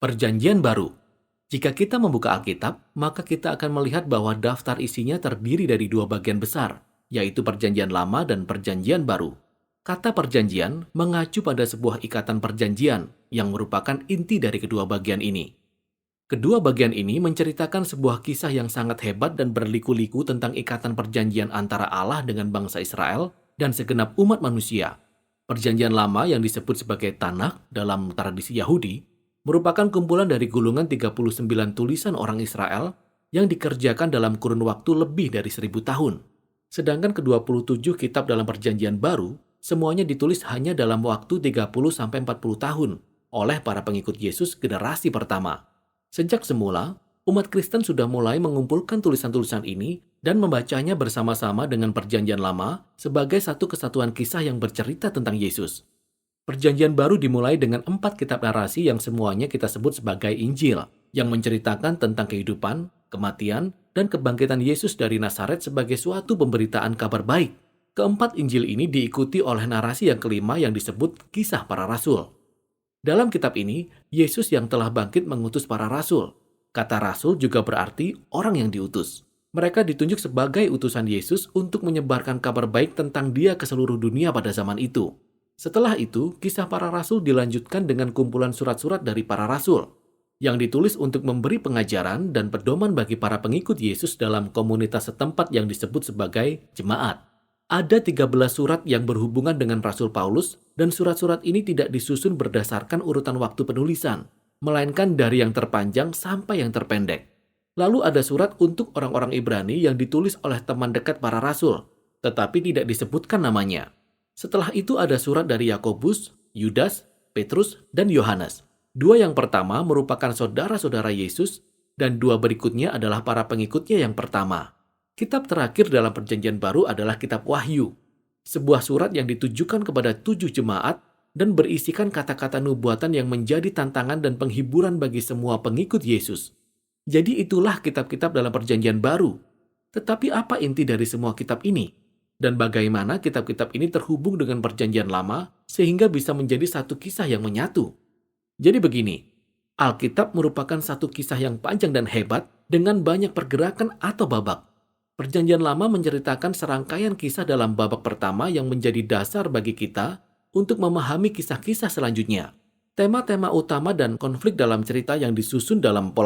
Perjanjian Baru. Jika kita membuka Alkitab, maka kita akan melihat bahwa daftar isinya terdiri dari dua bagian besar, yaitu Perjanjian Lama dan Perjanjian Baru. Kata perjanjian mengacu pada sebuah ikatan perjanjian yang merupakan inti dari kedua bagian ini. Kedua bagian ini menceritakan sebuah kisah yang sangat hebat dan berliku-liku tentang ikatan perjanjian antara Allah dengan bangsa Israel dan segenap umat manusia. Perjanjian Lama yang disebut sebagai Tanakh dalam tradisi Yahudi merupakan kumpulan dari gulungan 39 tulisan orang Israel yang dikerjakan dalam kurun waktu lebih dari 1000 tahun. Sedangkan ke-27 kitab dalam Perjanjian Baru semuanya ditulis hanya dalam waktu 30-40 tahun oleh para pengikut Yesus generasi pertama. Sejak semula, umat Kristen sudah mulai mengumpulkan tulisan-tulisan ini dan membacanya bersama-sama dengan Perjanjian Lama sebagai satu kesatuan kisah yang bercerita tentang Yesus. Perjanjian Baru dimulai dengan 4 kitab narasi yang semuanya kita sebut sebagai Injil, yang menceritakan tentang kehidupan, kematian, dan kebangkitan Yesus dari Nazaret sebagai suatu pemberitaan kabar baik. Keempat Injil ini diikuti oleh narasi yang kelima yang disebut Kisah Para Rasul. Dalam kitab ini, Yesus yang telah bangkit mengutus para rasul. Kata rasul juga berarti orang yang diutus. Mereka ditunjuk sebagai utusan Yesus untuk menyebarkan kabar baik tentang Dia ke seluruh dunia pada zaman itu. Setelah itu, kisah para rasul dilanjutkan dengan kumpulan surat-surat dari para rasul, yang ditulis untuk memberi pengajaran dan pedoman bagi para pengikut Yesus dalam komunitas setempat yang disebut sebagai jemaat. Ada 13 surat yang berhubungan dengan Rasul Paulus, dan surat-surat ini tidak disusun berdasarkan urutan waktu penulisan, melainkan dari yang terpanjang sampai yang terpendek. Lalu ada surat untuk orang-orang Ibrani yang ditulis oleh teman dekat para rasul, tetapi tidak disebutkan namanya. Setelah itu ada surat dari Yakobus, Yudas, Petrus, dan Yohanes. Dua yang pertama merupakan saudara-saudara Yesus, dan dua berikutnya adalah para pengikutnya yang pertama. Kitab terakhir dalam Perjanjian Baru adalah Kitab Wahyu, sebuah surat yang ditujukan kepada 7 jemaat dan berisikan kata-kata nubuatan yang menjadi tantangan dan penghiburan bagi semua pengikut Yesus. Jadi itulah kitab-kitab dalam Perjanjian Baru. Tetapi apa inti dari semua kitab ini? Dan bagaimana kitab-kitab ini terhubung dengan Perjanjian Lama sehingga bisa menjadi satu kisah yang menyatu? Jadi begini, Alkitab merupakan satu kisah yang panjang dan hebat dengan banyak pergerakan atau babak. Perjanjian Lama menceritakan serangkaian kisah dalam babak pertama yang menjadi dasar bagi kita untuk memahami kisah-kisah selanjutnya. Tema-tema utama dan konflik dalam cerita yang disusun dalam pola